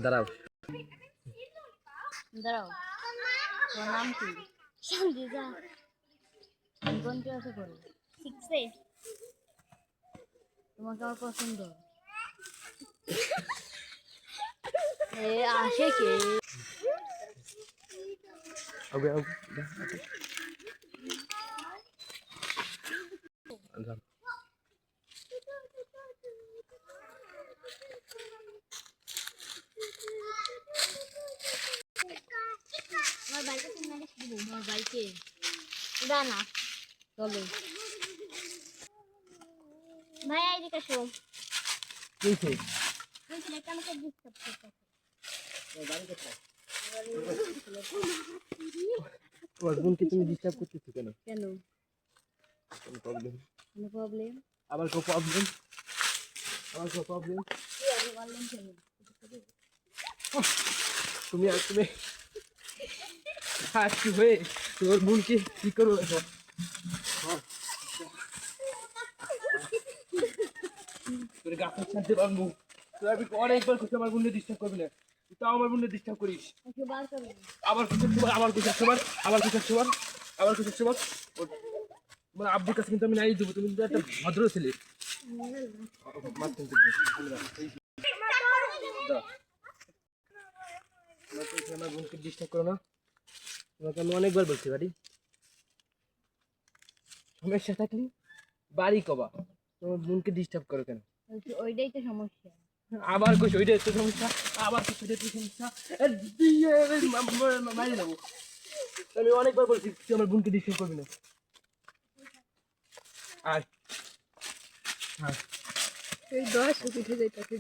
দাঁড়াও দাঁড়াও, তোমার নাম কি? সঞ্জিতা। কোন ক্লাসে পড়ো? 6-এ। তোমাকে আমার পছন্দ। আসে কে? আগে আমার বাইকে সিগনালে দিব। আমার বাইকে দানা চলো। ভাই এদিকে আসো। কিছে ওই ছেলেটা আমাকে ডিস্টার্ব করতেছে। তোমার বোনকে তুমি ডিস্টার্ব করতেছো কেন? কেন? কোনো প্রবলেম? কোনো প্রবলেম? আবার কোনো প্রবলেম? আবার কোনো প্রবলেম? কি আমি বললাম কেন? তুমি আর তুমি কি হয়ে তোমার বোনকে কি করবো এখন? তোর গাছে ছাড়তে পারবো। তুই আমি অনেকবার করছি আমার বোনকে ডিস্টার্ব করবি না, তাও আমার বোনকে ডিস্টার্ব করিস। আবার কিছু আবার কিছু সবার আবার কিছু সবার আবার কিছু সবার মানে আব্বুর কাছে কিন্তু আমি নাই দেবো। তুমি কিন্তু একটা ভদ্র ছেলে। আমার বোনকে ডিস্টার্ব করো না। তোমাকে আমি অনেকবার বলছি বাড়ি সমস্যা থাকলে বাড়ি কবা, তোমার বোনকে ডিস্টার্ব করো কেন? ওইটাই তো সমস্যা। আবার কইছো ওইটা তো সমস্যা, আবার কিছু তো সমস্যা দিয়ে মারি যাবো। আমি অনেকবার বলছি তুই আমার বোনকে ডিস্টার্ব করবি না। আর এই 10 উঠে যাইতাছে।